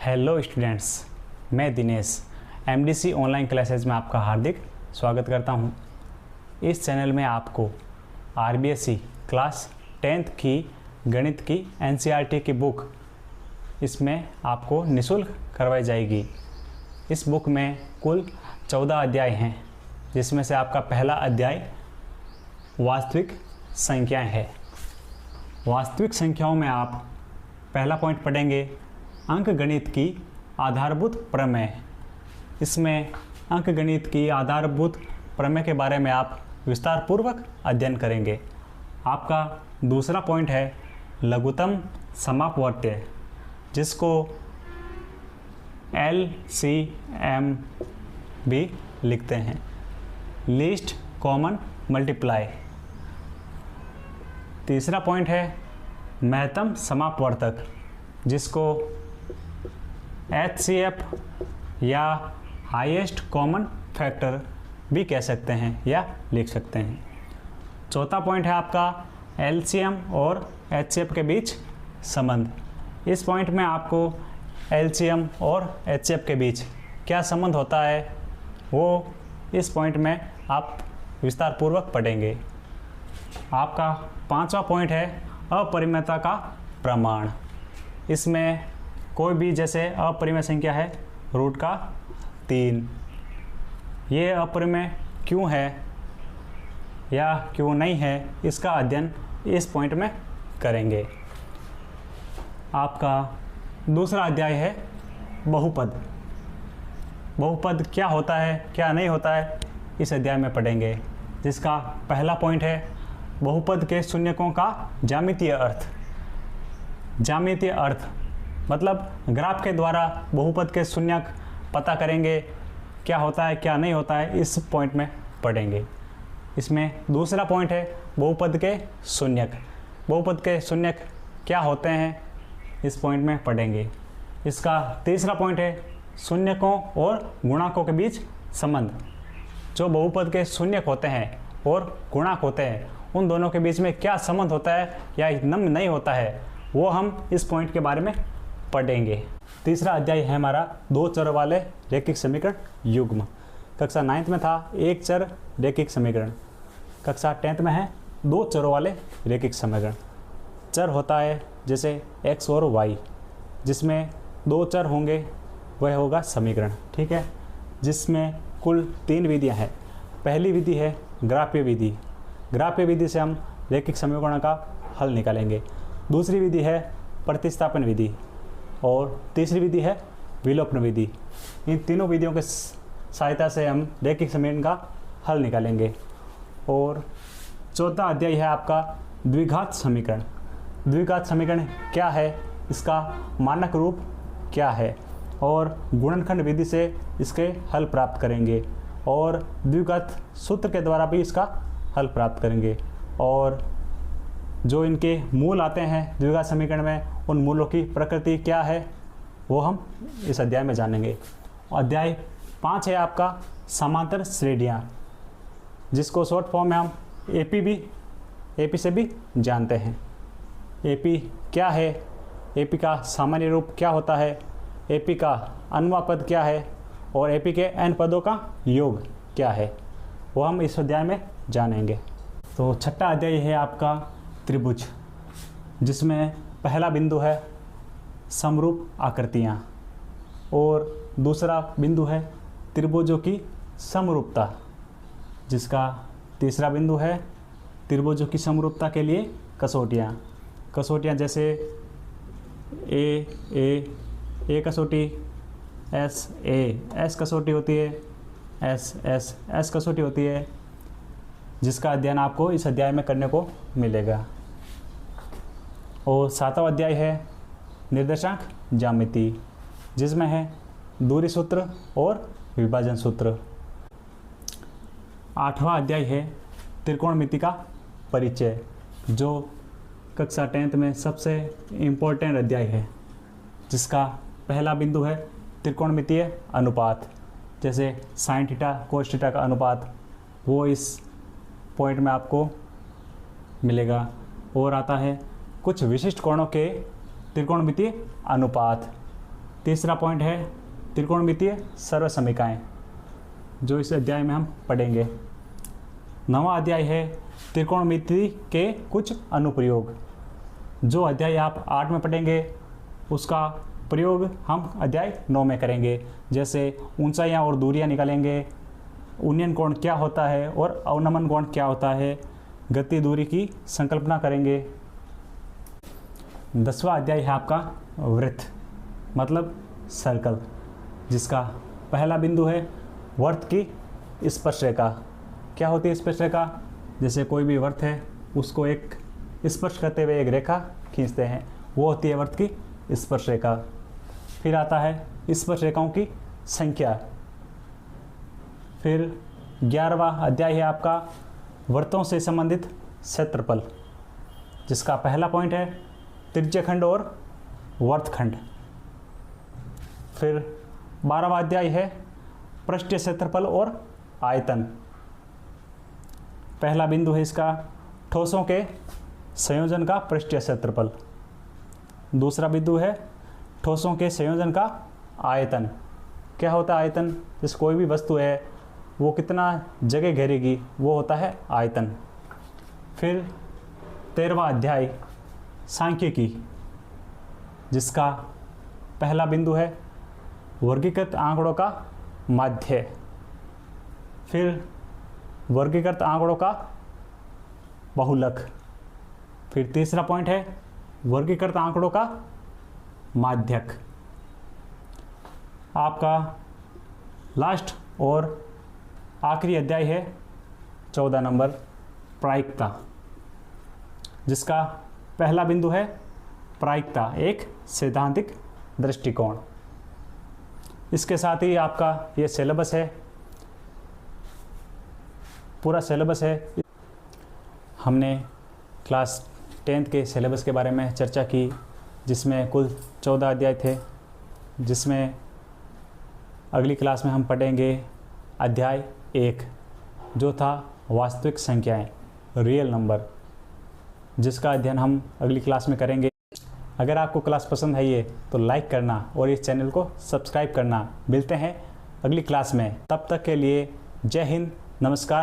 Hello students, मैं Dinesh MDC online classes में आपका हार्दिक स्वागत करता हूं। इस चैनल में आपको आरबीएसई क्लास 10th की गणित की एनसीईआरटी की बुक इसमें आपको निःशुल्क करवाई जाएगी। इस बुक में कुल 14 अध्याय हैं, जिसमें से आपका पहला अध्याय वास्तविक संख्याएं है। वास्तविक संख्याओं में आप पहला पॉइंट पढ़ेंगे अंकगणित की आधारभूत प्रमेय। इसमें अंकगणित की आधारभूत प्रमेय के बारे में आप विस्तार पूर्वक अध्ययन करेंगे। आपका दूसरा पॉइंट है लघुत्तम समापवर्त्य, जिसको LCM भी लिखते हैं, लीस्ट कॉमन मल्टीप्लाई। तीसरा पॉइंट है महत्तम समापवर्तक, जिसको HCF या हाईएस्ट कॉमन फैक्टर भी कह सकते हैं या लिख सकते हैं। चौथा पॉइंट है आपका LCM और HCF के बीच संबंध। इस पॉइंट में आपको LCM और HCF के बीच क्या संबंध होता है वो इस पॉइंट में आप विस्तार पूर्वक पढ़ेंगे। आपका पांचवा पॉइंट है अपरिमेयता का प्रमाण। इसमें कोई भी जैसे अपरिमेय संख्या है रूट का 3, ये अपरिमेय क्यों है या क्यों नहीं है, इसका अध्ययन इस पॉइंट में करेंगे। आपका दूसरा अध्याय है बहुपद। बहुपद क्या होता है क्या नहीं होता है इस अध्याय में पढ़ेंगे, जिसका पहला पॉइंट है बहुपद के शून्यकों का ज्यामितीय अर्थ। ज्यामितीय अर्थ मतलब ग्राफ के द्वारा बहुपद के शून्यक पता करेंगे, क्या होता है क्या नहीं होता है इस पॉइंट में पढ़ेंगे। इसमें दूसरा पॉइंट है बहुपद के शून्यक। बहुपद के शून्यक क्या होते हैं इस पॉइंट में पढ़ेंगे। इसका तीसरा पॉइंट है शून्यकों और गुणांकों के बीच संबंध। जो बहुपद के शून्यक होते हैं और गुणांक होते हैं, उन दोनों के बीच में क्या संबंध होता है या नहीं होता है, वो हम इस पॉइंट के बारे में पढ़ेंगे। तीसरा अध्याय है हमारा दो चर वाले रैखिक समीकरण युग्म। कक्षा 9th में था एक चर रैखिक समीकरण, कक्षा 10th में है दो चरों वाले रैखिक समीकरण। चर होता है जैसे x और y, जिसमें दो चर होंगे वह होगा समीकरण, ठीक है, जिसमें कुल 3 विधियां हैं। पहली विधि है ग्राफ्य विधि। ग्राफ्य विधि से हम रैखिक समीकरणों का हल निकालेंगे। दूसरी विधि है प्रतिस्थापन विधि और तीसरी विधि है विलोपन विधि। इन तीनों विधियों के सहायता से हम रैखिक समीकरण का हल निकालेंगे। और चौथा अध्याय है आपका द्विघात समीकरण। द्विघात समीकरण क्या है, इसका मानक रूप क्या है, और गुणनखंड विधि से इसके हल प्राप्त करेंगे और द्विघात सूत्र के द्वारा भी इसका हल प्राप्त करेंगे। और जो इनके मूल आते हैं द्विघात समीकरण में, उन मूलों की प्रकृति क्या है वो हम इस अध्याय में जानेंगे। अध्याय 5 है आपका समांतर श्रेणियाँ, जिसको शॉर्ट फॉर्म में हम एपी से भी जानते हैं। एपी क्या है, एपी का सामान्य रूप क्या होता है, एपी का अनवा पद क्या है और एपी के n पदों का योग क्या है, वो हम इस अध्याय में जानेंगे। तो छठा अध्याय है आपका त्रिभुज, जिसमें पहला बिंदु है समरूप आकृतियाँ और दूसरा बिंदु है त्रिभुजों की समरूपता, जिसका तीसरा बिंदु है त्रिभुजों की समरूपता के लिए कसौटियाँ। कसौटियाँ जैसे ए कसौटी, एस कसौटी होती है, एस कसौटी होती है, जिसका अध्ययन आपको इस अध्याय में करने को मिलेगा। और सातवां अध्याय है निर्देशांक ज्यामिति, जिसमें है दूरी सूत्र और विभाजन सूत्र। आठवां अध्याय है त्रिकोणमिति का परिचय, जो कक्षा 10th में सबसे इम्पोर्टेंट अध्याय है, जिसका पहला बिंदु है त्रिकोणमितीय अनुपात, जैसे साइन थीटा कोस थीटा का अनुपात, वो इस पॉइंट में आपको मिलेगा। और आता है कुछ विशिष्ट कोणों के त्रिकोणमितीय अनुपात, तीसरा पॉइंट है त्रिकोणमितीय सर्वसमीकाएं, जो इस अध्याय में हम पढ़ेंगे। 9वां अध्याय है त्रिकोणमिति के कुछ अनुप्रयोग। जो अध्याय आप 8 में पढ़ेंगे उसका प्रयोग हम अध्याय 9 में करेंगे। जैसे ऊंचाइयाँ और दूरियां निकालेंगे, उन्नयन कोण क्या होता है और अवनमन कोण क्या होता है, गति दूरी की संकल्पना करेंगे। 10वां अध्याय है आपका वृत्त मतलब सर्कल, जिसका पहला बिंदु है वर्त की स्पर्शरेखा। क्या होती है स्पर्शरेखा? जैसे कोई भी वर्त है उसको एक स्पर्श करते हुए एक रेखा खींचते हैं, वो होती है वर्त की स्पर्शरेखा। फिर आता है स्पर्शरेखाओं की संख्या। फिर 11वां अध्याय है आपका वृत्तों से संबंधित क्षेत्रफल, जिसका पहला पॉइंट है त्रिज्यखंड और वर्तखंड। फिर 12वां अध्याय है पृष्ठीय क्षेत्रफल और आयतन। पहला बिंदु है इसका ठोसों के संयोजन का पृष्ठीय क्षेत्रफल। दूसरा बिंदु है ठोसों के संयोजन का आयतन। क्या होता है आयतन? जैसे कोई भी वस्तु है वो कितना जगह घेरेगी, वो होता है आयतन। फिर 13वां अध्याय सांख्यिकी, जिसका पहला बिंदु है वर्गीकृत आंकड़ों का माध्य। फिर वर्गीकृत आंकड़ों का बहुलक। फिर तीसरा पॉइंट है वर्गीकृत आंकड़ों का माध्यक। आपका लास्ट और आखिरी अध्याय है 14 नंबर प्रायिकता, जिसका पहला बिंदु है प्रायिकता एक सैद्धांतिक दृष्टिकोण। इसके साथ ही आपका ये सिलेबस है, पूरा सिलेबस है। हमने क्लास 10th के सिलेबस के बारे में चर्चा की, जिसमें कुल 14 अध्याय थे, जिसमें अगली क्लास में हम पढ़ेंगे अध्याय 1, जो था वास्तविक संख्याएं, रियल नंबर, जिसका अध्ययन हम अगली क्लास में करेंगे। अगर आपको क्लास पसंद है ये तो लाइक करना और इस चैनल को सब्सक्राइब करना। मिलते हैं अगली क्लास में, तब तक के लिए जय हिंद, नमस्कार।